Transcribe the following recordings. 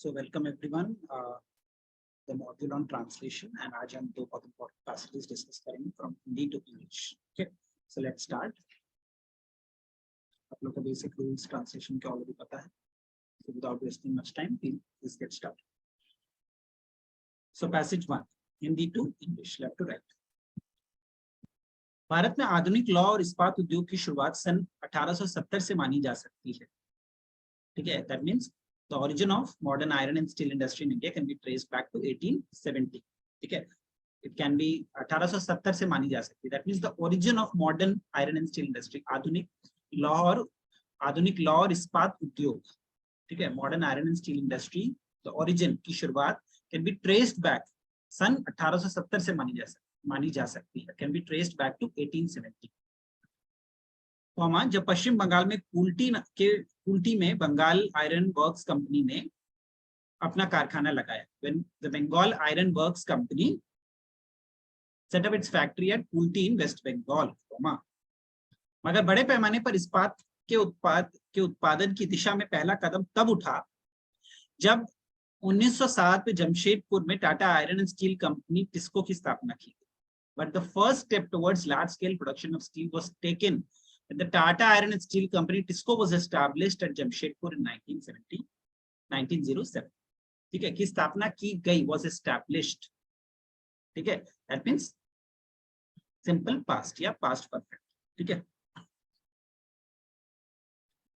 So welcome everyone, the module on translation, and आज हम दो बहुत important passages discuss करेंगे from Hindi to English. Okay, so let's start. आप लोग को basic rules translation के already पता है. So without wasting much time, let's get started. So passage 1, Hindi to English, left to right. Bharat में आधुनिक law और इस्पात उद्योग की शुरुआत सन 1870 से मानी जा सकती है. ठीक है, that means the origin of modern iron and steel industry in India can be traced back to 1870. ठीक है, it can be 1870 से मानी जा सकती है. That means the origin of modern iron and steel industry, आधुनिक लॉ और इस्पात उद्योग. ठीक है, modern iron and steel industry, the origin की शुरुआत can be traced back सन 1870 से मानी जा सकती है. Can be traced back to 1870. जब पश्चिम बंगाल में कुल्टी में बंगाल आयरन वर्क्स कंपनी ने अपना कारखाना लगाया. When the Bengal Iron Works Company set up its factory at Kulti in West Bengal. मगर बड़े पैमाने पर इस्पात के उत्पादन की दिशा में पहला कदम तब उठा जब 1907 में जमशेदपुर में Tata iron and steel company TISCO की स्थापना की. But the first step towards large-scale production of steel was taken when the Tata Iron and Steel Company (TISCO) was established at Jamshedpur in 1907. ठीक है, की स्थापना की गई, was established. ठीक है, that means simple past या past perfect. ठीक है.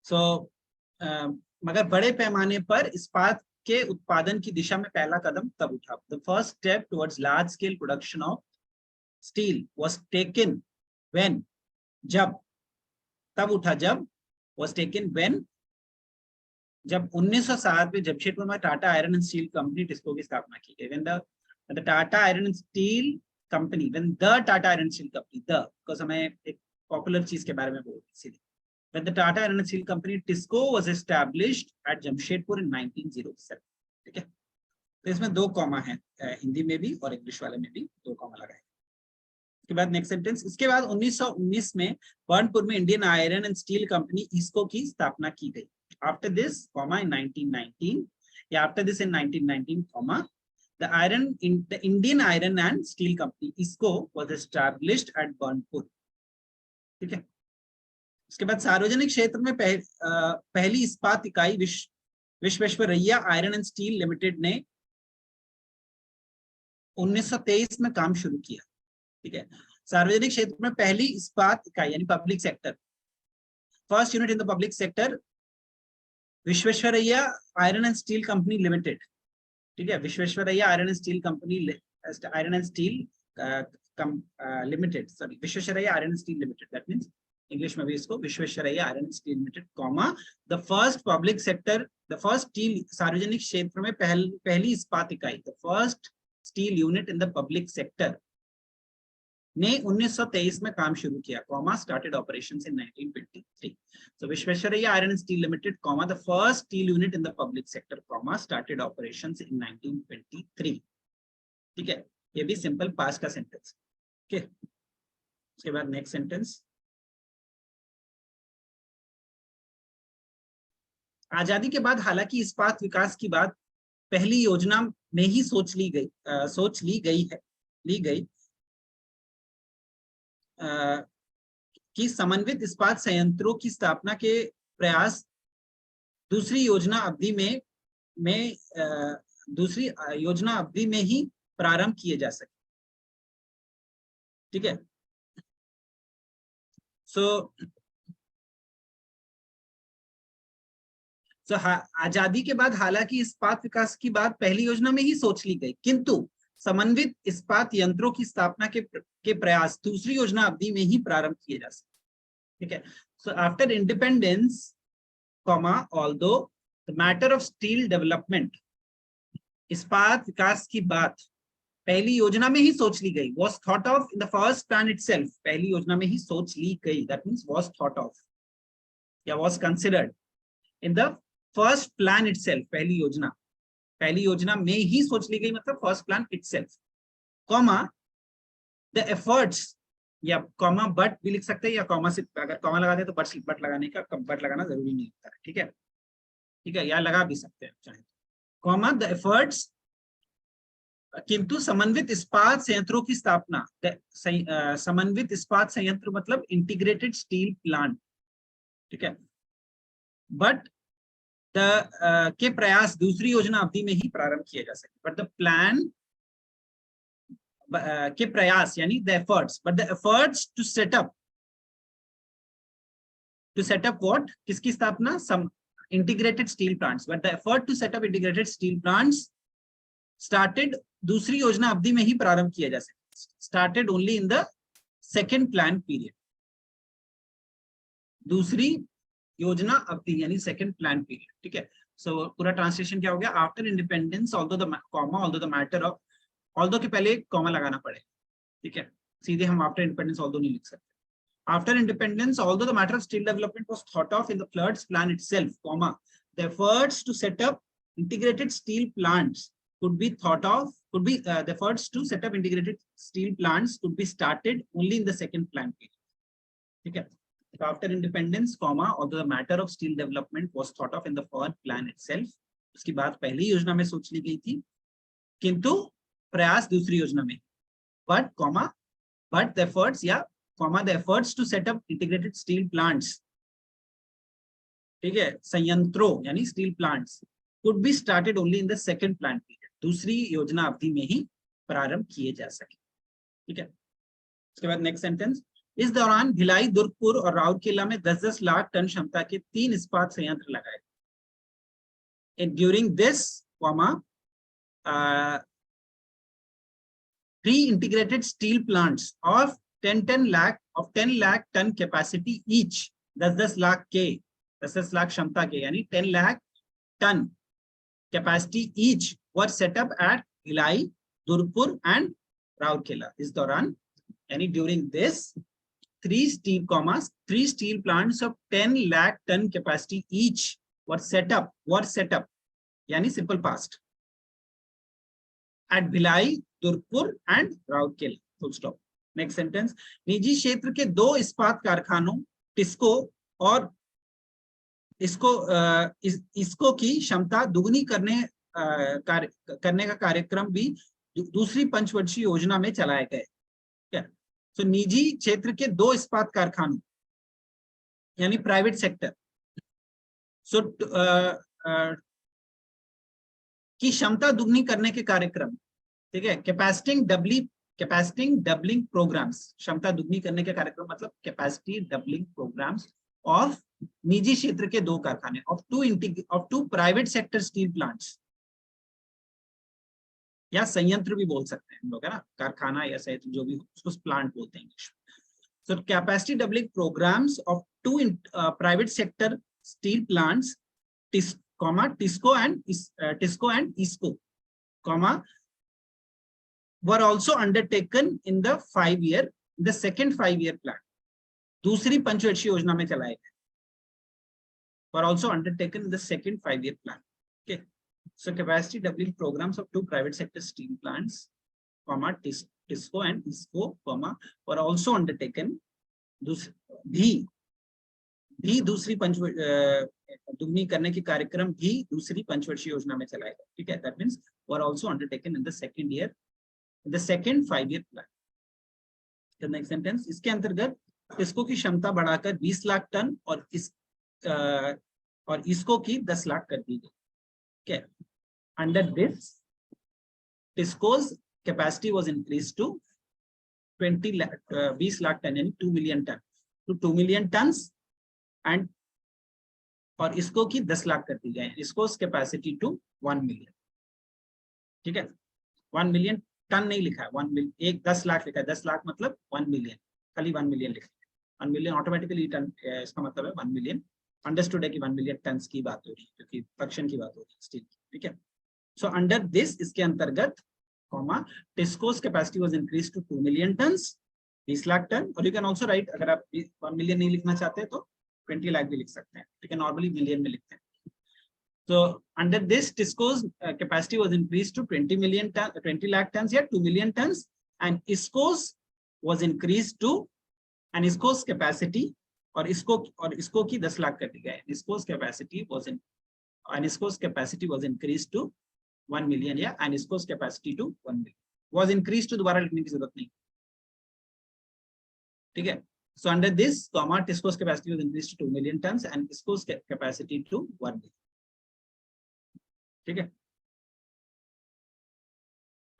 So मगर बड़े पैमाने पर इस्पात के उत्पादन की दिशा में पहला कदम तब उठा. The first step towards large-scale production of steel was taken when, जब was taken when, जब 1907 में जमशेदपुर में Tata iron and steel company TISCO की स्थापना की गई. When the Tata Iron and Steel Company, when the Tata Iron and Steel Company, because हमें एक पॉपुलर चीज के बारे में बोल इसीलिए. When the Tata Iron and Steel Company TISCO was established at Jamshedpur in 1907. ठीक है, तो इसमें दो कॉमा है, हिंदी में भी और इंग्लिश वाले में भी दो कॉमा लगाए. इसके बाद नेक्स्ट सेंटेंस, इसके बाद 1919 में बर्नपुर में Indian iron and steel company ISCO की स्थापना की गई. आफ्टर दिस कॉमा इन 1919 या after this in 1919 comma the Indian iron and steel company ISCO was established eight Burnpur. ठीक है, इसके बाद सार्वजनिक क्षेत्र में पहली इस्पात इकाई Visvesvaraya iron and steel limited ने 1923 में काम शुरू किया. ठीक है, सार्वजनिक क्षेत्र में पहली इस्पात इकाई यानी public sector, first unit in the public sector, Visvesvaraya iron and steel company limited. ठीक है, Visvesvaraya iron and steel company limited, sorry, Visvesvaraya iron and steel limited. That means English में भी इसको Visvesvaraya iron and steel limited comma the first public sector, the first steel, सार्वजनिक क्षेत्र में पहली इस्पात इकाई, the first steel unit in the public sector ने 1923 में काम शुरू किया, comma started operations in 1923. So Visvesvaraya iron and steel limited comma the first steel unit in the public sector comma started operations in 1923. ठीक है, ये भी सिंपल पास्ट का सेंटेंस. ओके, उसके बाद नेक्स्ट सेंटेंस, आजादी के बाद हालांकि इस्पात विकास की बात पहली योजना में ही सोच ली गई कि समन्वित इस्पात संयंत्रों की स्थापना के प्रयास दूसरी योजना अवधि में ही प्रारंभ किए जा सके. ठीक है, सो आजादी के बाद हालांकि इस्पात विकास की बात पहली योजना में ही सोच ली गई, किंतु समन्वित इस्पात यंत्रों की स्थापना के प्रयास दूसरी योजना अवधि में ही प्रारंभ किए जा सकते. ठीक है, so after independence comma although the matter of steel development, इस्पात विकास की बात पहली योजना में ही सोच ली गई, was thought of in the first plan itself, पहली योजना में ही सोच ली गई, that means was thought of या was considered in the first plan itself, पहली योजना में ही सोच ली गई, मतलब first plan itself, comma the efforts, या कॉमा बट भी लिख सकते हैं, या कॉमा से अगर कॉमा लगाते हैं तो बट लगाने का बट लगाना जरूरी नहीं होता है. ठीक है, या लगा भी सकते हैं चाहे. कॉमा द एफर्ट्स, किंतु समन्वित इस्पात संयंत्रों की स्थापना, समन्वित इस्पात संयंत्र मतलब इंटीग्रेटेड स्टील प्लांट, ठीक है, बट के प्रयास दूसरी योजना अवधि में ही प्रारंभ किए जा सके, बट द प्लान के प्रयास यानी the efforts, but the efforts to set up what, किसकी स्थापना, some integrated steel plants, but the effort to set up integrated steel plants started, दूसरी योजना अवधि में ही प्रारंभ किया जा सके, started only in the second plan period, दूसरी योजना अवधि यानी सेकेंड प्लान पीरियड, ठीक है। सो पूरा ट्रांसलेशन क्या हो गया, after independence although the comma although the matter of, although के पहले कॉमा लगाना पड़े, ठीक है, सीधे हम आफ्टर इंडिपेंडेंस ऑल्दो नहीं लिख सकते। After independence, although the matter of steel development was thought of in the Floods plan itself, comma, the efforts to set up integrated steel plants could be thought of, the efforts to set up integrated steel plants could be started only in the second plan period. Okay. So after independence, comma, although the matter of steel development was thought of in the Flood plan itself, उसकी बात पहली योजना में सोच ली गई थी, किंतु प्रयास दूसरी योजना में, but comma, but the efforts, yeah, comma, the efforts to set up integrated steel plants, ठीक है, संयंत्रों यानी steel plants, could be started only in the second plan period, दूसरी योजना अवधि में ही प्रारंभ किए जा सके, ठीक है। उसके बाद नेक्स्ट सेंटेंस, इस दौरान भिलाई, दुर्गपुर और राउरकेला में 10-10 लाख टन क्षमता के 3 इस्पात संयंत्र लगाए। During this, comma, 3 integrated steel plants of 10 lakh ton capacity each, 10 lakh के, 10 lakh क्षमता के यानी 10 lakh ton capacity each were set up at Bhilai, Durgapur and Rourkela. इस दौरान यानी during this, 3 steel plants of 10 lakh ton capacity each were set up यानी simple past at Bhilai, Durgapur and Rourkela, full stop. Next sentence, निजी क्षेत्र के 2 इस्पात कारखानों टिस्को और इसको की क्षमता दुगनी करने का कार्यक्रम भी दूसरी पंचवर्षीय योजना में चलाए गए। तो निजी क्षेत्र के 2 इस्पात कारखानों यानी प्राइवेट सेक्टर की क्षमता दुगनी करने के कार्यक्रम, ठीक है, कैपेसिटी डबलिंग प्रोग्राम्स, क्षमता दुगनी करने के कार्यक्रम मतलब कैपेसिटी डबलिंग प्रोग्राम्स ऑफ निजी क्षेत्र के 2 कारखाने of two private sector steel plants, या संयंत्र भी बोल सकते हैं हम लोग, है ना, कारखाना या संयंत्र जो भी हो उसको प्लांट बोलते हैं इंग्लिश में। So capacity doubling programmes of 2 private sector steel plants TISCO and इसको, comma, were also undertaken in the second 5-year plan, दूसरी पंचवर्षीय योजना में चलाए गए, were also undertaken in the second 5-year plan. Okay, so capacity doubling programs of 2 private sector steel plants, comma, TISCO and ISCO, comma, were also undertaken भी दूसरी दुगनी करने के कार्यक्रम भी दूसरी पंचवर्षीय योजना में चलाए गए, ठीक है, that means were also undertaken in the second 5-year plan. The next sentence, इसके अंतर्गत टिस्को की क्षमता बढ़ाकर 20 लाख टन और इसको की 10 लाख कर दी गई, okay. Under this, टिस्को's capacity was increased to 20 lakh ton यानी 2 million ton to 2 million tons and और इसको की 10 लाख कर दी गई, इसको कैपेसिटी टू 1 मिलियन, ठीक है, 1 मिलियन टन नहीं लिखा है, 10 लाख लिखा है, 10 लाख मतलब 1 मिलियन, खाली 1 मिलियन लिखा है, 1 मिलियन ऑटोमेटिकली टन, इसका मतलब है 1 मिलियन, अंडरस्टूड है कि 1 मिलियन टन की बात हो रही है क्योंकि प्रोडक्शन की बात हो रही है स्टील की, ठीक है। सो अंडर दिस, इसके अंतर्गत, comma, TISCO's capacity was increase to 2 million tons, 20 lakh ton, और यू कैन आल्सो राइट, अगर आप 1 मिलियन नहीं लिखना चाहते तो 20 लाख भी लिख सकते हैं, ठीक है, नॉर्मली मिलियन में लिखते हैं। So under this, Tisco's capacity was increased to 20 lakh tons, yeah, 2 million tons, and ISCO's was increased to, and ISCO's capacity और इसको की 10 लाख कर दी गई, ISCO's capacity was increased to 1 million या and ISCO's capacity to 1 million was increased to दोबारा लिखने की जरूरत नहीं, ठीक है. So under this comma TISCO's capacity was increased to 2 million tons and ISCO's capacity to 1 million. ठीक है,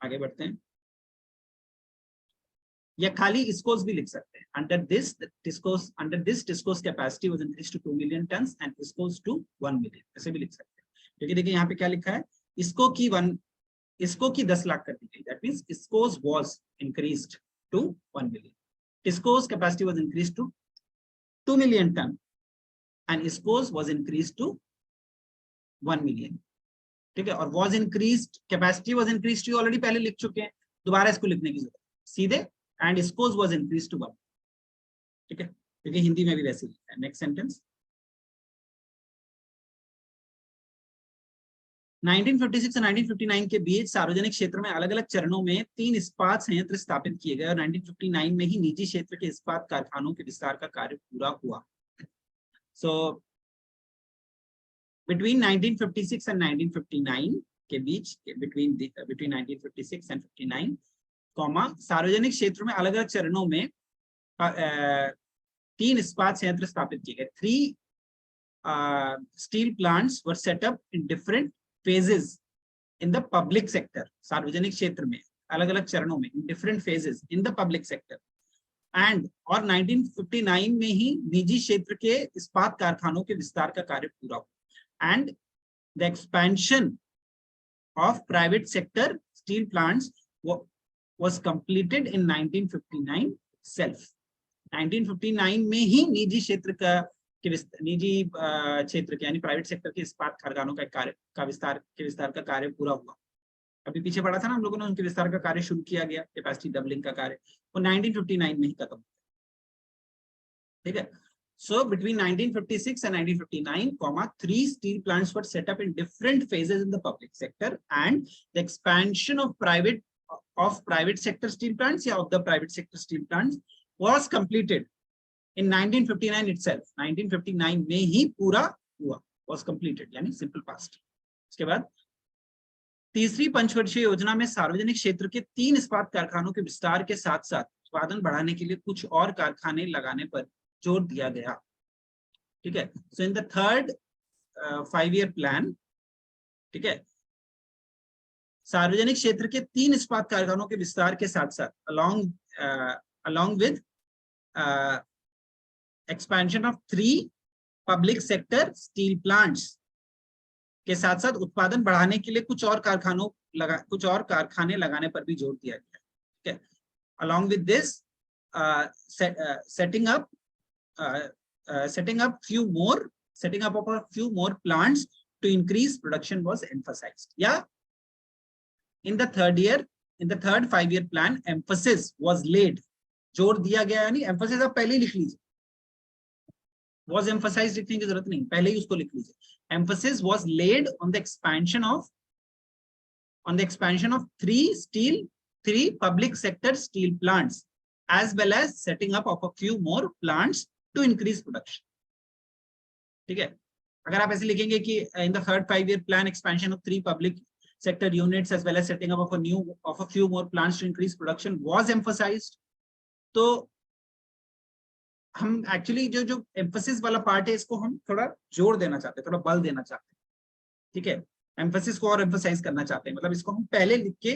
आगे बढ़ते हैं. या खाली ISCO's भी लिख सकते हैं. Under this TISCO's capacity was increased to 2 million tons and ISCO's to 1 million. ऐसे भी लिख सकते हैं. क्योंकि देखिए यहाँ पे क्या लिखा है, ISCO की 10 लाख कर दी गई. That means ISCO's was increased to 1 million. TISCO's capacity was increased to 2 million ton and ISCO's was increased to 1 million. ठीक है, और was increased, capacity was increased to already पहले लिख चुके हैं, दोबारा इसको लिखने की जरूरत सीधे and ISCO's was increased to 1. ठीक है, क्योंकि हिंदी में भी वैसे लिखा है. Next sentence. 1956 और 1959 के बीच सार्वजनिक क्षेत्र में अलग अलग चरणों में 3 इस्पात संयंत्र स्थापित किए गए और 1959 में ही निजी क्षेत्र के इस्पात कारखानों के विस्तार का कार्य पूरा हुआ. सो between 1956 and 1959 के बीच, between 1956 and 59, सार्वजनिक क्षेत्र में अलग अलग चरणों में 3 इस्पात संयंत्र स्थापित किए गए. 3 steel plants were set up in different phases in the public sector. सार्वजनिक क्षेत्र में अलग अलग चरणों में in different phases in the public sector. and और 1959 में ही निजी क्षेत्र के इस्पात कारखानों के विस्तार का कार्य पूरा हुआ. and the expansion of private sector steel plants was completed in 1959 itself. 1959 में ही निजी क्षेत्र के यानी प्राइवेट सेक्टर के इस्पात कारखानों का विस्तार का कार्य पूरा हुआ. अभी पीछे पढ़ा था ना हम लोगों ने, उनके विस्तार का कार्य शुरू किया गया, कैपेसिटी डबलिंग का कार्य, वो 1959 में ही खत्म हुआ. ठीक है. So between 1956 and 1959, 3 steel plants were set up in different phases in the public sector, and the expansion of private sector steel plants, of the private sector steel plants, was completed in 1959 itself. 1959 में ही पूरा हुआ, was completed, यानी simple past. उसके बाद तीसरी पंचवर्षीय योजना में सार्वजनिक क्षेत्र के 3 इस्पात कारखानों के विस्तार के साथ साथ उत्पादन बढ़ाने के लिए कुछ और कारखाने लगाने पर जोर दिया गया. ठीक है. So in the third 5-year plan, ठीक है, सार्वजनिक क्षेत्र के 3 इस्पात कारखानों के विस्तार के साथ साथ along with expansion of 3 public sector steel plants के साथ साथ उत्पादन बढ़ाने के लिए कुछ और कारखाने लगाने पर भी जोर दिया गया. ठीक है. along with this setting up a few more plants to increase production was emphasized. Yeah, in the third 5-year plan, emphasis was laid. जोर दिया गया, यानी emphasis आप पहले ही लिख लीजिए, was emphasized लिखने की जरूरत नहीं, पहले ही उसको लिख लीजिए. Emphasis was laid on the expansion of 3 public sector steel plants, as well as setting up of a few more plants to increase production. ठीक है. अगर आप ऐसे लिखेंगे कि in the third 5-year plan, expansion of 3 public sector units as well as setting up of a few more plants to increase production was emphasized, तो हम actually जो एम्फेसिस वाला पार्ट है इसको हम थोड़ा जोर देना चाहते हैं, थोड़ा बल देना चाहते हैं. ठीक है. एम्फेसिस को और एम्फेसाइज करना चाहते हैं, मतलब इसको हम पहले लिख के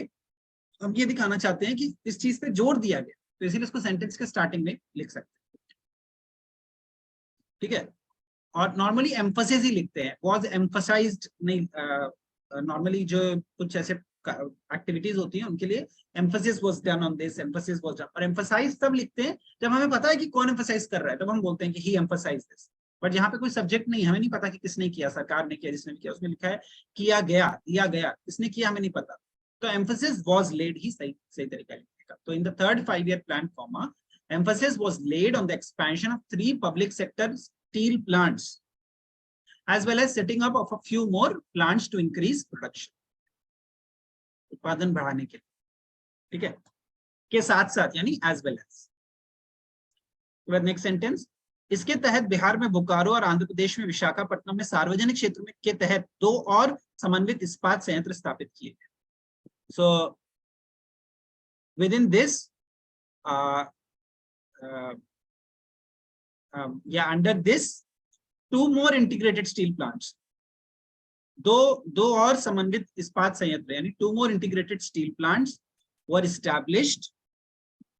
हम ये दिखाना चाहते हैं कि इस चीज पे जोर दिया गया, तो इसीलिए इसको सेंटेंस के स्टार्टिंग में लिख सकते हैं. ठीक है. और नॉर्मली एम्फेसिस ही लिखते हैं, वाज एम्फसाइज्ड नहीं. नॉर्मली जो कुछ ऐसे एक्टिविटीज होती हैं उनके लिए emphasis was done on this, emphasis was done. और एम्फसाइज तब लिखते हैं जब हमें पता है कि कौन एम्फसाइज कर रहा है, तब हम बोलते हैं कि ही एम्फसाइज्ड दिस. बट यहाँ पे कोई सब्जेक्ट नहीं, हमें नहीं पता कि किसने किया, सरकार ने किया, जिसने किया, उसमें लिखा है किया गया, दिया गया, किसने किया हमें नहीं पता, तो एम्फेसिस वाज लेड ही सही तरीका लिखने का. तो इन the third 5-year plan, emphasis was laid on the expansion of 3 public sector steel plants as well as setting up of a few more plants to increase production. उत्पादन बढ़ाने के लिए. ठीक है. के साथ साथ यानी as well as. Next sentence. इसके तहत बिहार में बोकारो और आंध्र प्रदेश में विशाखापट्टनम में सार्वजनिक क्षेत्र में के तहत 2 और समन्वित इस्पात संयंत्र स्थापित किए गए। सो विद इन दिस या under this 2 more integrated steel plants, दो और समन्वित इस्पात संयंत्र यानी 2 more integrated steel plants were established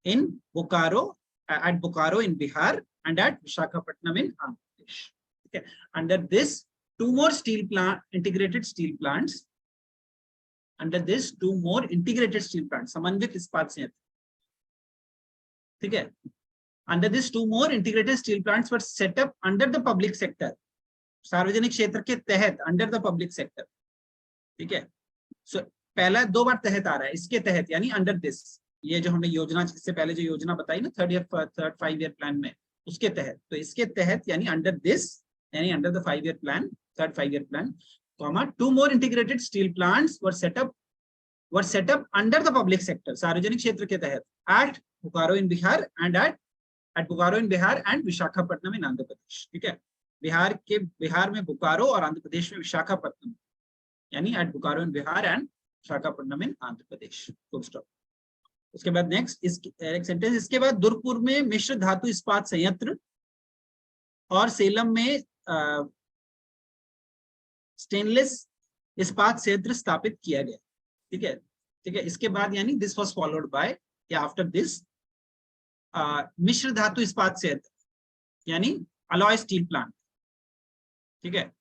in Bokaro, at Bokaro in Bihar and at Visakhapatnam in Andhra Pradesh. Okay. Under this 2 more integrated steel plants, under this 2 more integrated steel plants, समन्वित इस्पात संयंत्र, ठीक है, under this 2 more integrated steel plants were set up under the public sector, सार्वजनिक क्षेत्र के तहत, under the public sector, ठीक है। सो पहला 2 बार तहत आ रहा है, इसके तहत यानी अंडर दिस, ये जो हमने योजना इससे पहले जो योजना बताई ना थर्ड 5 ईयर प्लान में, उसके तहत, तो इसके तहत यानी अंडर दिस यानी under the 5 year plan, third 5 year plan, comma 2 more integrated steel plants were set up under the public sector, सार्वजनिक क्षेत्र के तहत, at Bokaro in Bihar and at Bokaro in Bihar and Visakhapatnam in Andhra Pradesh, ठीक है। बिहार में बोकारो और आंध्र प्रदेश में विशाखापट्टनम, यानी at Bokaro in Bihar and Visakhapatnam in Andhra Pradesh, full stop. उसके बाद नेक्स्ट एक सेंटेंस, इसके बाद दुर्गपुर में मिश्र धातु इस्पात संयंत्र और सेलम में स्टेनलेस इस्पात संयंत्र स्थापित किया गया, ठीक है, ठीक है। इसके बाद यानी दिस वाज फॉलोड बाय या आफ्टर दिस मिश्र धातु इस्पात संयंत्र यानी अलॉय स्टील प्लांट, ठीक है।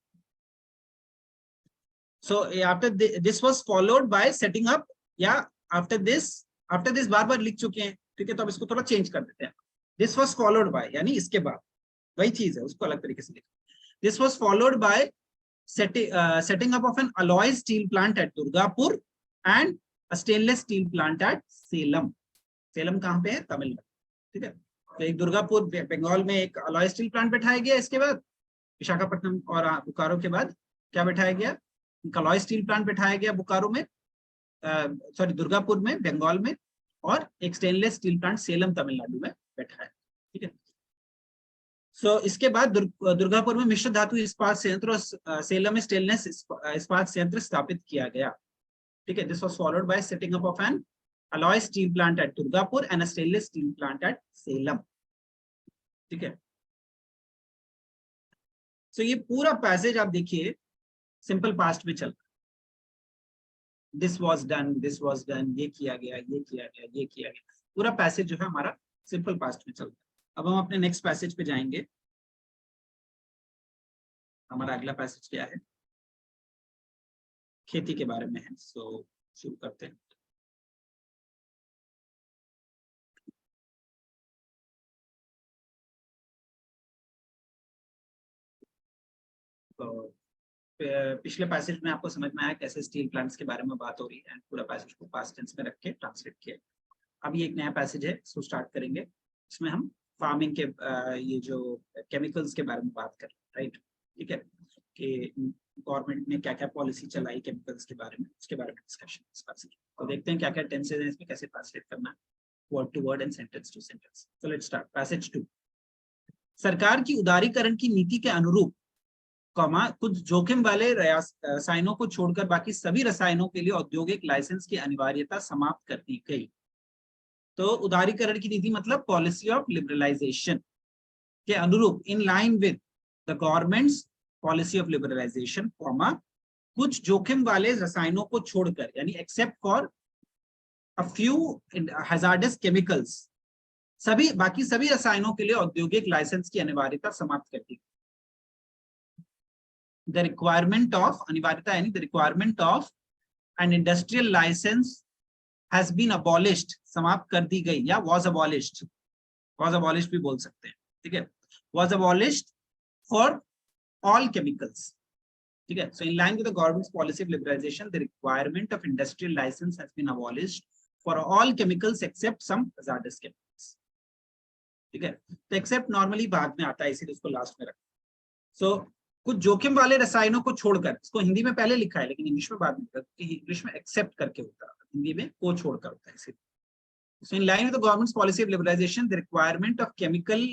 So after this was followed by setting up, या आफ्टर दिस बार लिख चुके हैं, ठीक है, तो अब इसको थोड़ा चेंज कर देते हैं। दिस वाज फॉलोड बाय यानी इसके बाद, वही चीज है, उसको अलग तरीके से लिखा। This was followed bye setting up of an alloy steel plant at Durgapur and a stainless steel plant at Salem. Salem कहाँ पे है? तमिलनाडु, ठीक है। तो एक दुर्गापुर बंगाल में एक अलॉय स्टील प्लांट बैठाया गया, इसके बाद विशाखापट्टनम और बोकारो के बाद क्या बैठाया गया? अलॉय स्टील प्लांट बैठाया गया बोकारो में, सॉरी दुर्गापुर में बंगाल में, और एक stainless steel plant Salem Tamil Nadu में बैठाया, ठीक है। सो इसके बाद दुर्गापुर में मिश्र धातु इस्पात संयंत्र और सेलम में स्टेनलेस इस्पात संयंत्र स्थापित किया गया, ठीक है। This was followed by setting up of an alloy steel plant at Durgapur and a stainless steel plant at Salem, ठीक है। सो ये पूरा पैसेज आप देखिए सिंपल पास्ट में चल रहा है, दिस वाज डन, ये किया गया, ये किया गया, ये किया गया, पूरा पैसेज जो है हमारा सिंपल पास्ट में चल रहा है। अब हम अपने नेक्स्ट पैसेज पे जाएंगे। हमारा अगला पैसेज क्या है? खेती के बारे में है। सो शुरू करते हैं। तो पिछले पैसेज में आपको समझ में आया कैसे स्टील प्लांट्स के बारे में बात हो रही है, पूरा पैसेज को पास्ट टेंस में रख के ट्रांसलेट किया। अभी एक नया पैसेज है, इसको स्टार्ट करेंगे। इसमें हम फार्मिंग के ये जो केमिकल्स के बारे में बात कर रहे हैं, राइट, ठीक है, कि गवर्नमेंट ने क्या क्या पॉलिसी चलाई केमिकल्स के बारे में, उसके बारे में डिस्कशन इस पैसेज। तो देखते हैं क्या क्या टेंसेज हैं इसमें, कैसे ट्रांसलेट करना है word to word and sentence to sentence. तो लेट्स स्टार्ट। पैसेज 2, सरकार की उदारीकरण की नीति के अनुरूप कुछ जोखिम वाले रसायनों को छोड़कर बाकी सभी रसायनों के लिए औद्योगिक लाइसेंस की अनिवार्यता समाप्त कर दी गई। तो उदारीकरण की नीति मतलब पॉलिसी ऑफ लिबरलाइजेशन के अनुरूप, in line with the government's policy of liberalisation, कुछ जोखिम वाले रसायनों को छोड़कर, यानी except for a few hazardous chemicals, बाकी सभी रसायनों के लिए औद्योगिक लाइसेंस की अनिवार्यता समाप्त कर दी। The requirement of अनिवार्यता यानी the requirement of an industrial license has been abolished, समाप्त कर दी गई, या was abolished भी बोल सकते हैं, ठीक है, was abolished for all chemicals, ठीक है। So in line with the government's policy of liberalization, the requirement of industrial license has been abolished for all chemicals except some hazardous chemicals, ठीक है। तो एक्सेप्ट नॉर्मली बाद में आता है, इसीलिए उसको लास्ट में रखा। सो कुछ जोखिम वाले रसायनों को छोड़कर, इसको हिंदी में पहले लिखा है लेकिन इंग्लिश में बाद में, इंग्लिश में एक्सेप्ट करके होता है, हिंदी में को छोड़कर होता है, इसीलिए। So in line with the government's policy of liberalisation, the requirement of chemical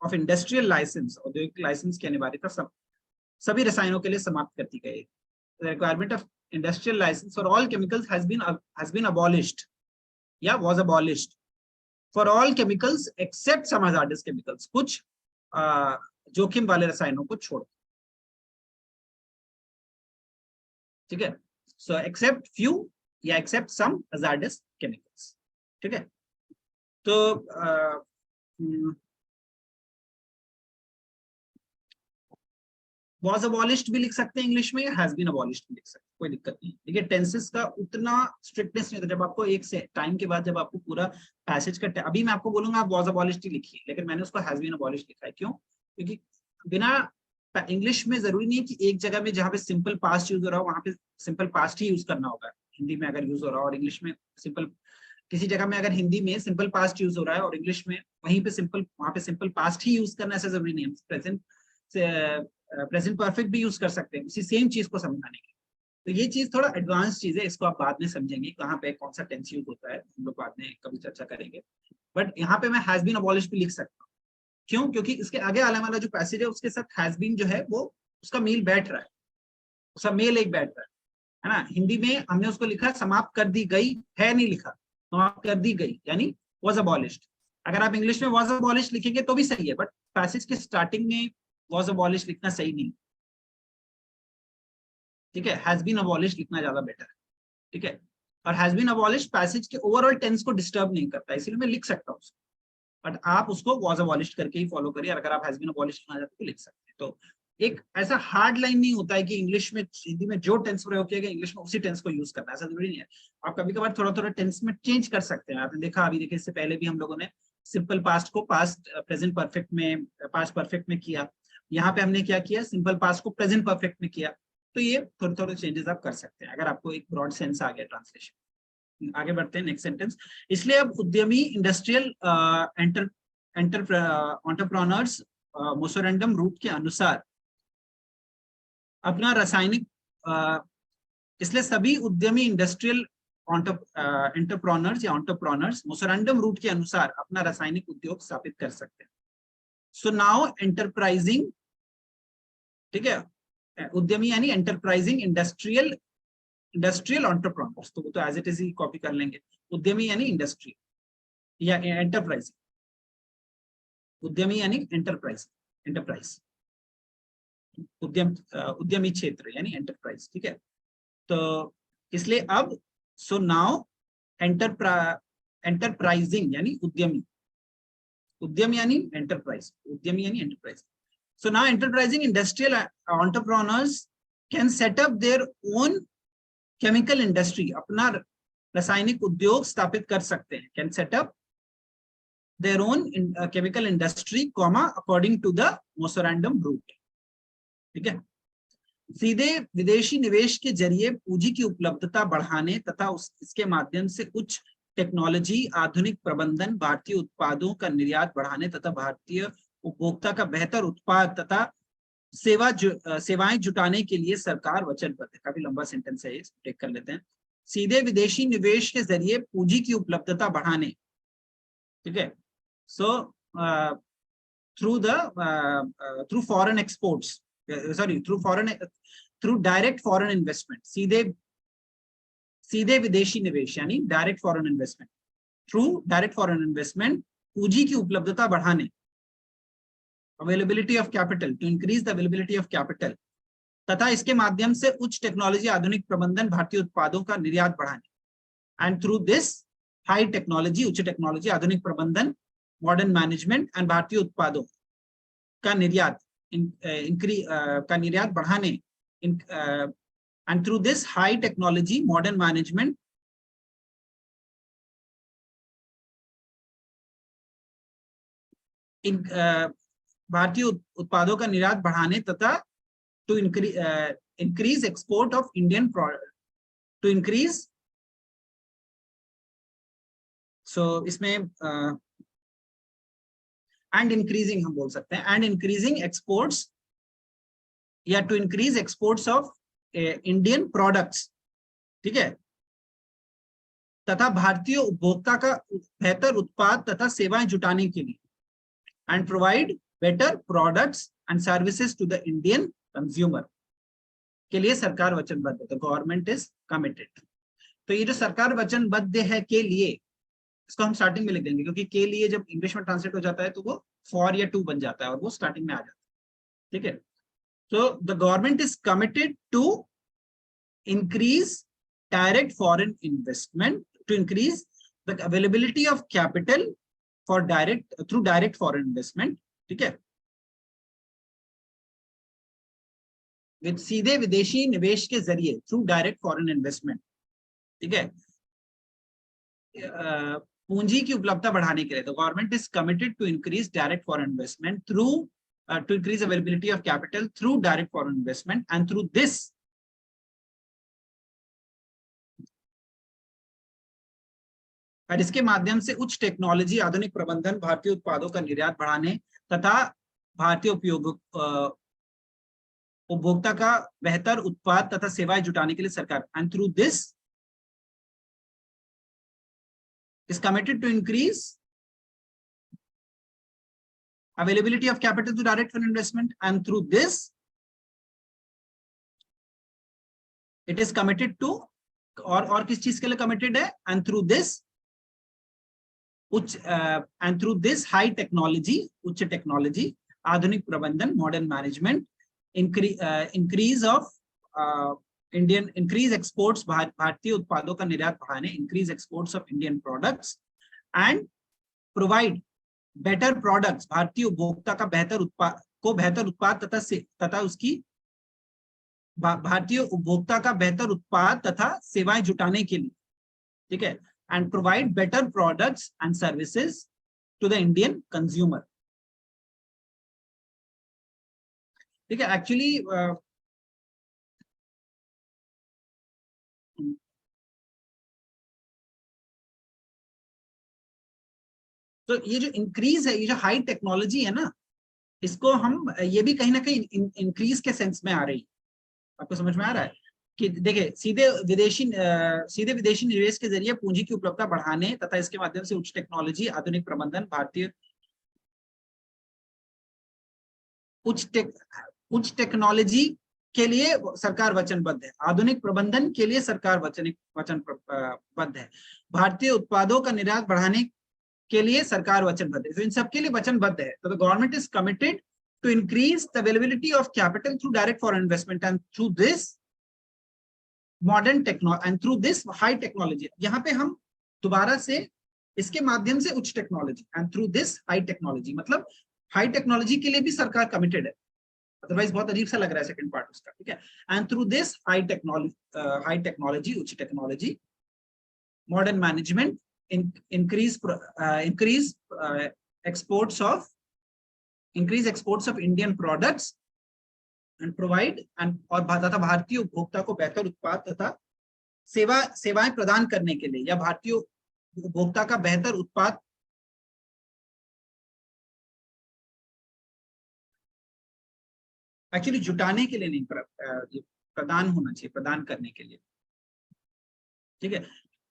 of industrial licence, औद्योगिक लाइसेंस की अनिवार्यता सभी रसायनों के लिए समाप्त कर दी गई। the requirement of industrial license for all chemicals has been abolished. Yeah, was abolished for all chemicals except some hazardous chemicals. कुछ जोखिम वाले रसायनों को छोड़, ठीक है. So except few या except some hazardous chemicals, ठीक है. तो was abolished भी लिख सकते हैं इंग्लिश में, या has been abolished भी लिख सकते हैं, कोई दिक्कत नहीं. देखिए टेंसेस का उतना स्ट्रिक्टनेस नहीं होता. जब आपको एक से टाइम के बाद जब आपको पूरा पैसेज का, अभी मैं आपको बोलूंगा आप was abolished ही लिखिए, लेकिन मैंने उसको has been abolished लिखा है. क्यों? क्योंकि बिना इंग्लिश में जरूरी नहीं है कि एक जगह में जहाँ पे सिंपल पास्ट यूज हो रहा हो वहां पे सिंपल पास्ट ही यूज करना होगा. हिंदी में अगर यूज हो रहा हो और इंग्लिश में सिंपल, किसी जगह में अगर हिंदी में सिंपल पास्ट यूज हो रहा है और इंग्लिश में वहीं पे सिंपल, वहां पे सिंपल पास्ट ही यूज करना ऐसा जरूरी नहीं है. प्रेजेंट परफेक्ट भी यूज कर सकते हैं उसी सेम चीज को समझाने के. तो ये चीज थोड़ा एडवांस चीज है, इसको आप बाद में समझेंगे कहाँ पे कौन सा टेंस यूज होता है, हम लोग बाद में कभी चर्चा करेंगे. बट यहाँ पे मैं हैज बीन अबॉलिश्ड भी लिख सकता हूँ. क्यों? क्योंकि इसके आगे आने वाला जो पैसेज है उसके साथ हैज बीन जो है वो उसका मेल बैठ रहा है, उसका मेल एक बैठ रहा है ना. हिंदी में हमने उसको लिखा समाप्त कर दी गई है, नहीं लिखा समाप्त कर दी गई, यानी वाज अबॉलिश्ड. अगर आप इंग्लिश में वाज अबॉलिश्ड लिखेंगे तो भी सही है, बट पैसेज के स्टार्टिंग में was abolished लिखना सही नहीं, ठीक है. has been abolished लिखना ज्यादा बेटर है, ठीक है. और has been abolished पैसेज के ओवरऑल टेंस को डिस्टर्ब नहीं करता, इसलिए मैं लिख सकता हूँ उसको. बट आप उसको was abolished करके ही फॉलो करिए. अगर आप has been abolished लिखना चाहते तो लिख सकते हैं. तो एक ऐसा हार्ड लाइन नहीं होता है कि इंग्लिश में, हिंदी में जो टेंस प्रयोग किया गया इंग्लिश में उसी टेंस को यूज करना, ऐसा जरूरी नहीं है. आप कभी कभार थोड़ा थोड़ा टेंस में चेंज कर सकते हैं. आपने देखा, अभी देखिए इससे पहले भी हम लोगों ने सिंपल पास्ट को पास्ट प्रेजेंट परफेक्ट में, पास्ट परफेक्ट में किया. यहाँ पे हमने क्या किया, सिंपल पास्ट को प्रेजेंट परफेक्ट में किया. तो ये थोड़े थोड़े चेंजेस आप कर सकते हैं अगर आपको एक ब्रॉड सेंस आ गया ट्रांसलेशन. आगे बढ़ते हैं नेक्स्ट सेंटेंस. इसलिए अब उद्यमी इंडस्ट्रियल एंटरप्रेन्योर्स मोसोरेंडम रूट के अनुसार अपना रासायनिक, इसलिए सभी उद्यमी इंडस्ट्रियल एंटरप्रेन्योर्स या एंटरप्रेन्योर्स मोसोरेंडम रूट के अनुसार अपना रासायनिक उद्योग स्थापित कर सकते हैं. सो नाउ एंटरप्राइजिंग, ठीक है, उद्यमी यानी एंटरप्राइजिंग इंडस्ट्रियल एंटरप्रेन्योर्स, तो एज इट इज ही कॉपी कर लेंगे. उद्यमी यानी इंडस्ट्री या एंटरप्राइज, उद्यमी यानी एंटरप्राइज उद्यमी क्षेत्र यानी एंटरप्राइज, ठीक है. तो इसलिए अब सो नाउ एंटरप्राइजिंग यानी उद्यमी यानी एंटरप्राइज, उद्यमी यानी enterprise. So now enterprising industrial entrepreneurs can set up their own chemical industry, अपना रासायनिक उद्योग स्थापित कर सकते हैं. Can set up their own chemical industry, according to the memorandum route, ठीक है. सीधे विदेशी निवेश के जरिए पूंजी की उपलब्धता बढ़ाने तथा इसके माध्यम से उच्च टेक्नोलॉजी, आधुनिक प्रबंधन, भारतीय उत्पादों का निर्यात बढ़ाने तथा भारतीय उपभोक्ता का बेहतर उत्पाद तथा सेवाएं जुटाने के लिए सरकार वचनबद्ध है. काफी लंबा सेंटेंस है, इसको टेक कर लेते हैं. सीधे विदेशी निवेश के जरिए पूंजी की उपलब्धता बढ़ाने, ठीक है. So through foreign exports, sorry through direct foreign investment, सीधे विदेशी निवेश यानी direct foreign investment, through direct foreign investment पूंजी की उपलब्धता बढ़ाने, availability of capital, to increase the availability of capital, तथा इसके माध्यम से उच्च टेक्नोलॉजी, आधुनिक प्रबंधन, भारतीय उत्पादों का निर्यात बढ़ाने. And through this high technology, उच्च टेक्नोलॉजी, आधुनिक प्रबंधन, मॉडर्न मैनेजमेंट एंड भारतीय उत्पादों का निर्यात बढ़ाने. And through this high technology, modern management, भारतीय उत्पादों का निर्यात बढ़ाने तथा to increase export of Indian product, to increase, so इसमें एंड इंक्रीजिंग हम बोल सकते हैं, एंड इंक्रीजिंग एक्सपोर्ट्स या to increase exports of Indian products, ठीक है, तथा भारतीय उपभोक्ता का बेहतर उत्पाद तथा सेवाएं जुटाने के लिए. And provide better products and services to the Indian consumer. के लिए सरकार वचनबद्ध है। तो गवर्नमेंट इज कमिटेड। तो ये जो सरकार वचनबद्ध है के लिए, इसको हम स्टार्टिंग में लिख देंगे, क्योंकि के लिए जब इंग्लिश में ट्रांसलेट हो जाता है तो वो फॉर या टू बन जाता है और वो स्टार्टिंग में आ जाता है। ठीक है, तो the government is committed to increase direct foreign investment, to increase the availability of capital for direct through direct foreign investment. ठीक है, सीधे विदेशी निवेश के जरिए, थ्रू डायरेक्ट फॉरेन इन्वेस्टमेंट। ठीक है, पूंजी की उपलब्धता बढ़ाने के लिए the government is committed to increase direct foreign investment through to increase availability of capital through direct foreign investment and through this और इसके माध्यम से उच्च टेक्नोलॉजी, आधुनिक प्रबंधन, भारतीय उत्पादों का निर्यात बढ़ाने तथा भारतीय उपभोक्ता का बेहतर उत्पाद तथा सेवाएं जुटाने के लिए सरकार and through this is committed to increase availability of capital to direct foreign investment and through this it is committed to और किस चीज के लिए committed है and through this and through this high technology, उच्च टेक्नोलॉजी, आधुनिक प्रबंधन, modern management, increase of Indian increase exports, भारतीय उत्पादों का निर्यात बढ़ाने, increase exports of Indian products and provide better products, भारतीय उपभोक्ता का बेहतर उत्पाद तथा उसकी भारतीय उपभोक्ता का बेहतर उत्पाद तथा सेवाएं जुटाने के लिए। ठीक है, and provide better products and services to the Indian consumer। ठीक है, एक्चुअली तो ये जो इंक्रीज है, ये जो हाई टेक्नोलॉजी है ना, इसको हम ये भी कहीं ना कहीं इंक्रीज के सेंस में आ रही है। आपको समझ में आ रहा है कि देखिए, सीधे विदेशी निवेश के जरिए पूंजी की उपलब्धता बढ़ाने तथा इसके माध्यम से उच्च टेक्नोलॉजी, आधुनिक प्रबंधन, भारतीय उच्च टेक्नोलॉजी के लिए सरकार वचनबद्ध है, आधुनिक प्रबंधन के लिए सरकार वचनबद्ध है, भारतीय उत्पादों का निर्यात बढ़ाने के लिए सरकार वचनबद्ध है। तो इन सब के लिए वचनबद्ध है। तो the government is committed to increase the availability of capital through direct foreign investment and through this modern technology and through this high technology. यहाँ पे हम दोबारा से इसके माध्यम से उच्च technology and through this high technology, मतलब हाई टेक्नोलॉजी के लिए भी सरकार कमिटेड है, अदरवाइज बहुत अजीब सा लग रहा है सेकंड पार्ट उसका। ठीक है, and through this high technology, उच्च technology, modern management, increase exports of Indian products and provide और तथा भारतीय उपभोक्ता को बेहतर उत्पाद तथा सेवाएं प्रदान करने के लिए, या भारतीय उपभोक्ता का बेहतर उत्पाद एक्चुअली जुटाने के लिए नहीं, प्रदान होना चाहिए, प्रदान करने के लिए। ठीक है,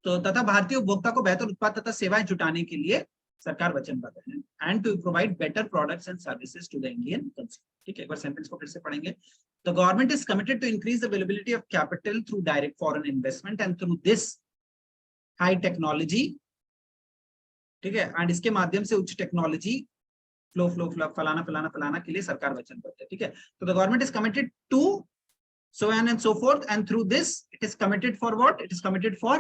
तो तथा भारतीय उपभोक्ता को बेहतर उत्पाद तथा सेवाएं जुटाने के लिए सरकार वचनबद्ध है and to provide better products and services to the Indian consumer. ठीक है, एक बार सेंटेंस को फिर से पढ़ेंगे। The government is committed to increase the availability of capital through direct foreign investment and through this high technology. ठीक है, एंड इसके माध्यम से उच्च टेक्नोलॉजी, फ्लो फलाना के लिए सरकार वचनबद्ध है। ठीक है, तो the government is committed to so on and so forth and through this it is committed for what? It is committed for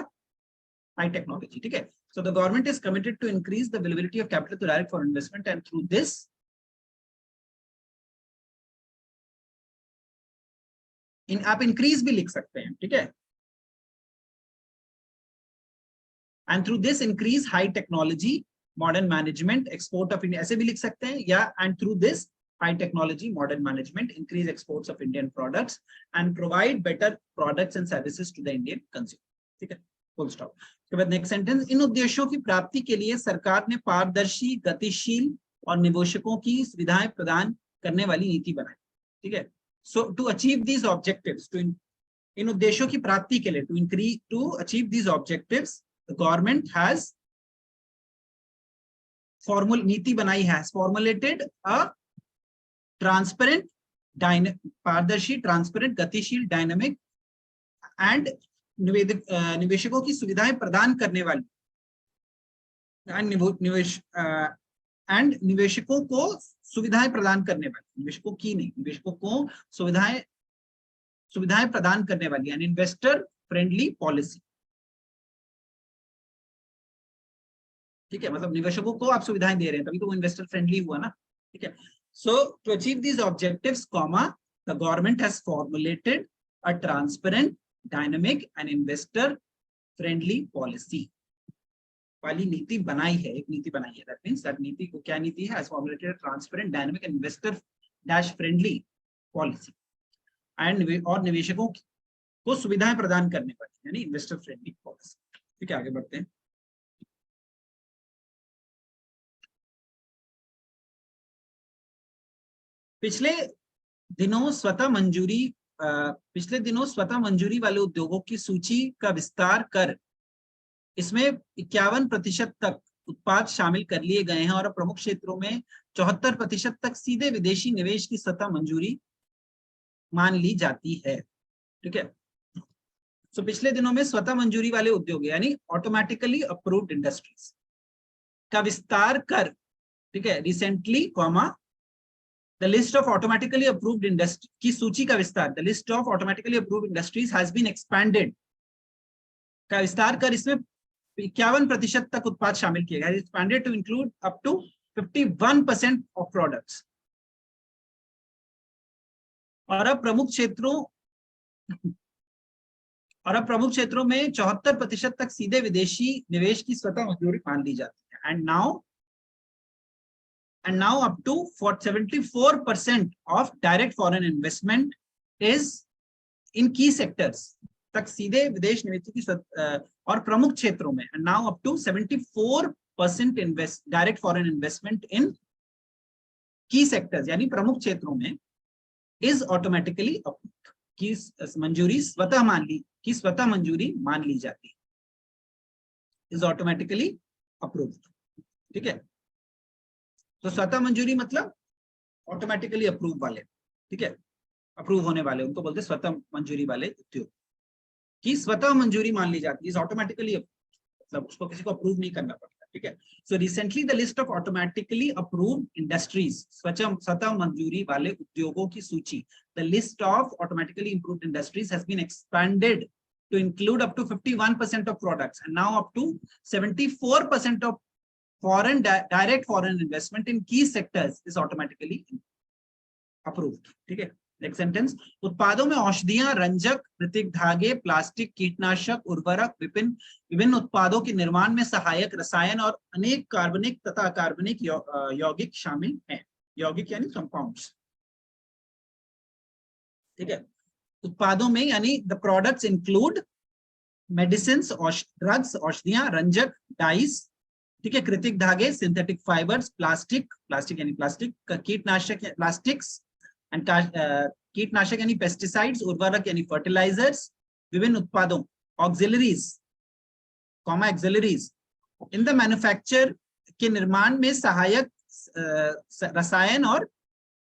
high technology. ठीक है, so the government is committed to increase the availability of capital to direct foreign investment and through this आप increase भी लिख सकते हैं। ठीक है, and through this increase high technology, modern management, export of India, ऐसे भी लिख सकते हैं, या and through this high technology, modern management, increase exports of Indian products and provide better products and services to the Indian consumer। ठीक है, full stop। उसके बाद नेक्स्ट सेंटेंस, इन उद्देश्यों की प्राप्ति के लिए सरकार ने पारदर्शी, गतिशील और निवेशकों की सुविधाएं प्रदान करने वाली नीति बनाई। ठीक है, so to achieve these objectives, इन उद्देश्यों की प्राप्ति के लिए, to achieve these objectives, the government has नीति बनाई, हैज फॉर्मुलेटेड अ transparent, पारदर्शी, ट्रांसपेरेंट, गतिशील, डायनामिक एंड निवेशकों की सुविधाएं प्रदान करने वाली निवेशकों को सुविधाएं प्रदान करने वाली, निवेशकों की नहीं, निवेशकों को सुविधाएं प्रदान करने वाली एंड इन्वेस्टर फ्रेंडली पॉलिसी। ठीक है, मतलब निवेशकों को आप सुविधाएं दे रहे हैं तभी तो वो इन्वेस्टर फ्रेंडली हुआ ना। ठीक है, so to achieve these objectives, the government has formulated a transparent, dynamic and investor friendly policy वाली नीति बनाई है, एक नीति बनाई है। दैट मींस दैट नीति को क्या नीति है? Has formulated transparent, dynamic and investor dash friendly policy and और निवेशकों को सुविधाएं प्रदान करने वाली यानी इन्वेस्टर फ्रेंडली पॉलिसी। ठीक है, आगे बढ़ते हैं। पिछले दिनों स्वतः मंजूरी वाले उद्योगों की सूची का विस्तार कर इसमें 51% तक उत्पाद शामिल कर लिए गए हैं और प्रमुख क्षेत्रों में 74% तक सीधे विदेशी निवेश की स्वतः मंजूरी मान ली जाती है। ठीक है, सो पिछले दिनों में स्वतः मंजूरी वाले उद्योग यानी ऑटोमेटिकली अप्रूव्ड इंडस्ट्रीज का विस्तार कर, ठीक है, recently the list of automatically approved industry की सूची का विस्तार, the list of automatically approved industries has been expanded का विस्तार कर इसमें 51% तक उत्पाद शामिल किए गए, expanded to include up to 51% of products। और अब प्रमुख क्षेत्रों में 74% तक सीधे विदेशी निवेश की स्वतः मंजूरी मान ली जाती है। And now up to 74% of direct foreign investment is in key sectors तक सीधे विदेश निवेश की और प्रमुख क्षेत्रों में, and now up to 74% direct foreign investment in key sectors यानी प्रमुख क्षेत्रों में is automatically approved की मंजूरी स्वतः मंजूरी मान ली जाती है, is automatically approved। ठीक है, तो स्वतः मंजूरी मतलब ऑटोमेटिकली अप्रूव वाले, ठीक है, अप्रूव होने वाले उनको बोलते हैं स्वतः मंजूरी वाले उद्योग की स्वतः मंजूरी मान ली जाती है, ऑटोमेटिकली, मतलब उसको किसी को अप्रूव नहीं करना पड़ता। ठीक है, so recently the list of automatically approved industries, स्वतः मंजूरी वाले उद्योगों की सूची, the list of automatically approved industries has been expanded to include up to 51% of products and now up to 74% of direct foreign investment in key sectors is automatically approved। ठीक है, next sentence, उत्पादों में औषधियां, रंजक, कृत्रिम धागे, plastic, कीटनाशक, उर्वरक, विभिन्न उत्पादों के निर्माण में सहायक रसायन और अनेक कार्बनिक तथा अकार्बनिक यौगिक शामिल हैं। यौगिक यानी कंपाउंड्स। ठीक है, उत्पादों में यानी the products include medicine, drugs, औषधियां, रंजक, डाइस, ठीक है, कृत्रिम धागे, सिंथेटिक फाइबर्स, प्लास्टिक यानी प्लास्टिक, कीटनाशक प्लास्टिक्स एंड कीटनाशक यानी पेस्टिसाइड्स, उर्वरक यानी फर्टिलाइजर्स, विभिन्न उत्पादों, ऑक्सिलरीज, इन द मैन्युफैक्चर के निर्माण में सहायक रसायन और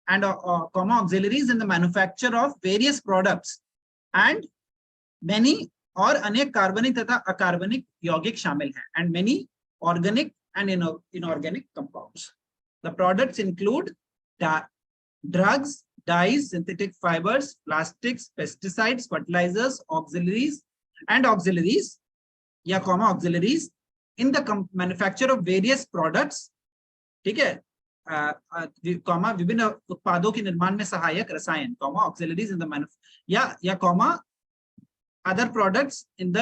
and auxiliaries in the manufacture of various products and many और अनेक कार्बनिक तथा अकार्बनिक यौगिक शामिल हैं and many organic and inorganic compounds। The products include drugs, dyes, synthetic fibers, plastics, pesticides, fertilizers, auxiliaries या auxiliaries in the manufacture of various products। ठीक है, विभिन्न उत्पादों के निर्माण में सहायक रसायन, ऑक्सिलरीज इन द या other products in the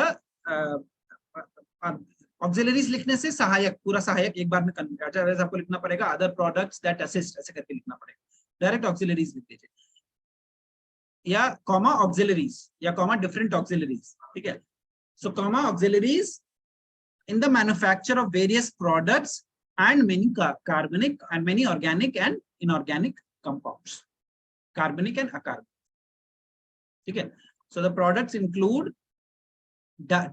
auxiliaries लिखने से सहायक, पूरा सहायक एक बार में वैसे आपको लिखना पड़ेगा अदर प्रोडक्ट्स दैट असिस्ट, ऐसे करके लिखना पड़ेगा, डायरेक्ट ऑक्सिलरीज लिख दीजिए या ऑक्सिलरीज या डिफरेंट ऑक्सिलरीज। ठीक है, so auxiliaries in the manufacture of various products and many carbonic and many organic and inorganic compounds, carbonic and acarbonic। ठीक है, so the products include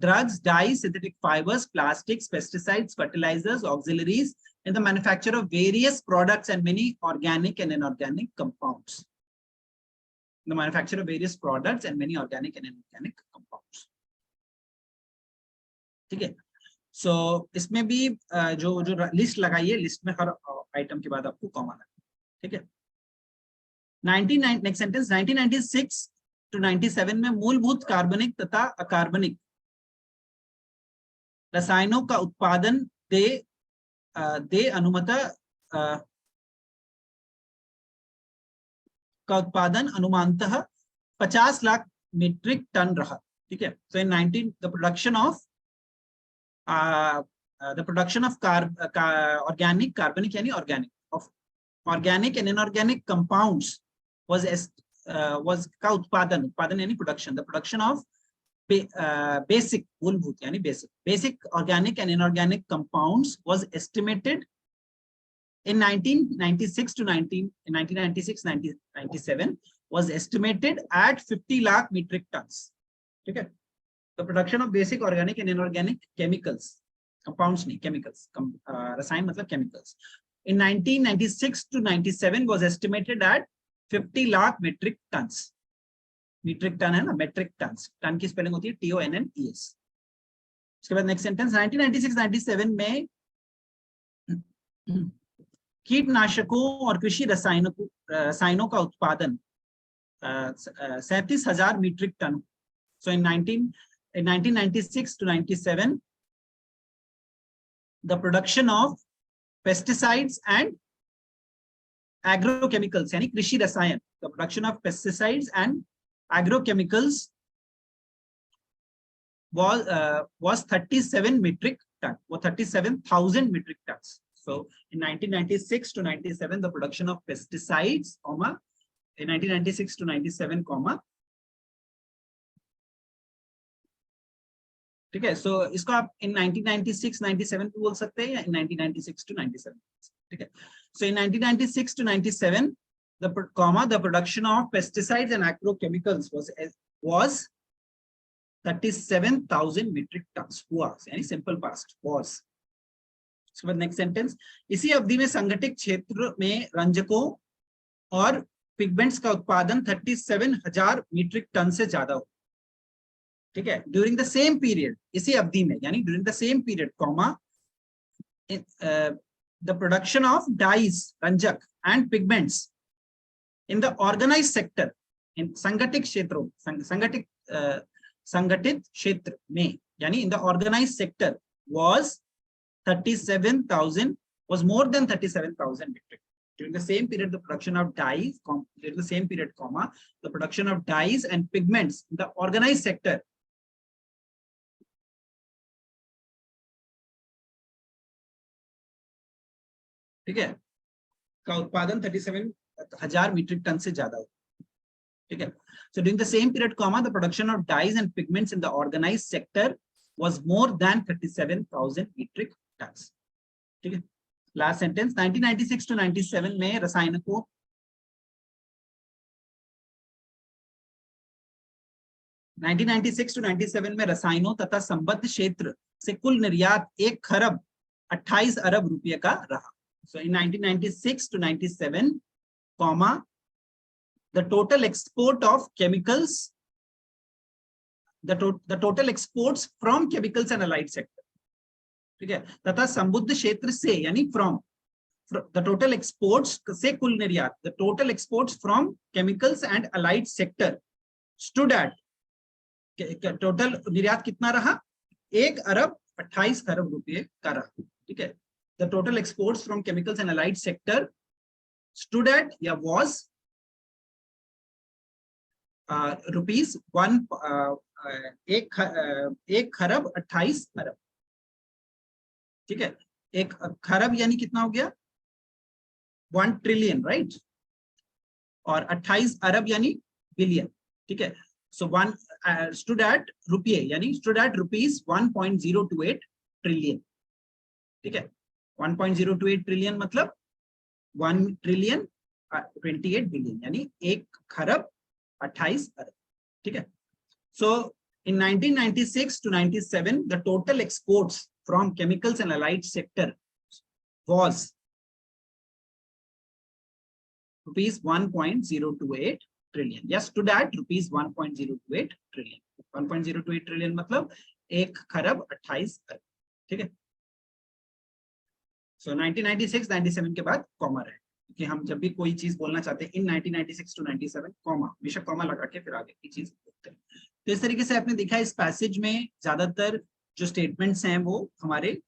drugs, dyes, synthetic fibers, plastics, pesticides, fertilizers, auxiliaries in the manufacture of various products and many organic and inorganic compounds। the manufacture of various products and many organic and inorganic compounds. ठीक है, सो इसमें भी जो list लगाइए, list में हर item के बाद आपको कॉमा लगेगा, ठीक है। 99 नेक्स्ट सेंटेंस, 1996 to 97 में मूलभूत कार्बनिक तथा अकार्बनिक रसायनों का उत्पादन दे अनुमत का उत्पादन अनुमानतः 50 लाख मीट्रिक टन रहा, ठीक है। So in 19 the production of organic, carbonic यानी organic, of organic and inorganic compounds was का उत्पादन यानी production, the production of basic मूलभूत यानी basic organic and inorganic compounds was estimated in 1996-97 was estimated at 50 lakh metric tons, ठीक है। The production of basic organic and inorganic chemicals, compounds नहीं, chemicals, रसायन मतलब chemicals, in 1996-97 was estimated at 50 lakh metric tons. Metric ton है ना, metric tons, ton की spelling होती है TONNES. उसके बाद नेक्स्ट सेंटेंस, 1996-97 में कीटनाशकों और कृषि रसायनों का उत्पादन 37,000 metric ton. So in 1996-97, the production of pesticides and agrochemicals, यानी कृषि रसायन, the production of pesticides and agrochemicals was 37 metric ton, or 37,000 metric tons. So in 1996-97, the production of pesticides, in 1996-97, ठीक है। सो इसको आप इन 1996-97 पे बोल सकते हैं या इन 1996-97, ठीक है। So in 1996-97 the production of pesticides and agrochemicals was 37,000 metric tons. was यानी सिंपल पास्ट was. उसके बाद नेक्स्ट सेंटेंस, इसी अवधि में संगठित क्षेत्र में रंजकों और पिगमेंट्स का उत्पादन 37,000 मीट्रिक टन से ज्यादा हो, ठीक है। ड्यूरिंग द सेम पीरियड, इसी अवधि में यानी during the same period, the production of dyes, रंजक and pigments in the organised sector, in संगठित क्षेत्रों, संगठित क्षेत्र में यानी in the organised sector was 37,000, was more than 37,000 metric. During the same period, the production of dyes, during the same period, the production of dyes and pigments in the organized sector ठीक है, का उत्पादन 37,000 metric ton से ज्यादा हो, ठीक है। So during the same period, the production of dyes and pigments in the organized sector was more than 37,000 metric tons, ठीक है। लास्ट सेंटेंस, 1996-97 में रसायनों 1996-97 में रसायनों तथा संबद्ध क्षेत्र से कुल निर्यात 1 खरब 28 अरब रुपये का रहा. So in 1996-97, the total export of chemicals, the total exports from chemicals and allied sector, ठीक है, तथा संबद्ध क्षेत्र से यानी from the total exports से कुल निर्यात, the total exports from chemicals and allied sector stood at, total निर्यात कितना रहा, 1 अरब 28 खरब रुपए का रहा, ठीक है. The total exports from chemicals and allied sector stood at या was rupees 1 खरब 28 अरब, ठीक है. 1 खरब यानी कितना हो गया, 1 ट्रिलियन, राइट, और 28 अरब यानी बिलियन, ठीक है. So one stood at रुपये यानी stood at rupees 1.028 ट्रिलियन, ठीक है. 1.028 ट्रिलियन मतलब 1 ट्रिलियन 28 बिलियन यानी 1 खरब 28 अरब, ठीक है. So in 1996 to 97, the total exports from chemicals and allied sector was rupees 1.028 trillion, yes to that rupees 1.028 trillion. 1.028 trillion मतलब 1 खरब 28 अरब, ठीक है। सो 1996 97 के बाद कॉमा है, क्योंकि हम जब भी कोई चीज बोलना चाहते हैं इन 1996 टू 97 कॉमा, हमेशा कॉमा लगा के फिर आगे की चीज बोलते हैं। तो इस तरीके से आपने देखा इस पैसेज में ज्यादातर जो स्टेटमेंट्स हैं वो हमारे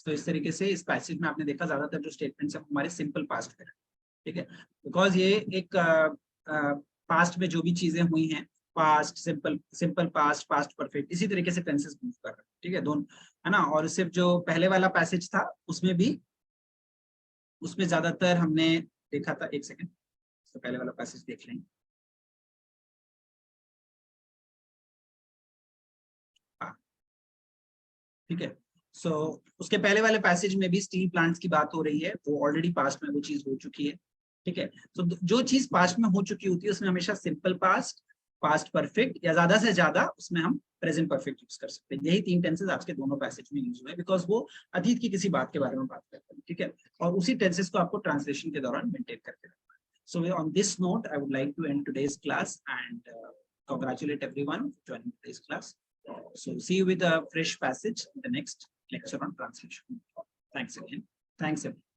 तो इस तरीके से इस पैसेज में आपने देखा ज्यादातर जो स्टेटमेंट्स हैं हमारे सिंपल पास्ट में, ठीक है। बिकॉज ये एक पास्ट में जो भी चीजें हुई हैं, past simple, simple past, past perfect, इसी तरीके से टेंसेस मूव कर रहे हैं, ठीक है दोनों, है ना। और सिर्फ जो पहले वाला पैसेज था उसमें भी, उसमें ज्यादातर हमने देखा था, एक सेकेंड तो पहले वाला पैसेज देख लेंगे। हाँ, ठीक है। सो उसके पहले वाले पैसेज में भी स्टील प्लांट्स की बात हो रही है, वो ऑलरेडी पास्ट में वो चीज हो चुकी है, ठीक है। तो जो चीज पास्ट में हो चुकी होती है उसमें हमेशा सिंपल पास्ट, पास्ट परफेक्ट, या ज्यादा से ज्यादा उसमें हम प्रेजेंट परफेक्ट यूज कर सकते हैं। यही 3 टेंसेस आज के दोनों पैसेज में यूज हुए हैं, बिकॉज वो अतीत की किसी बात के बारे में बात करते हैं, ठीक है। और उसी टेंसेस को आपको ट्रांसलेशन के दौरान मेंटेन करके रखना है। So on this note I would like to end today's class and congratulate everyone for joining today's class. So see you with a fresh passage in the next lecture on translation. Thanks again. Thanks everyone.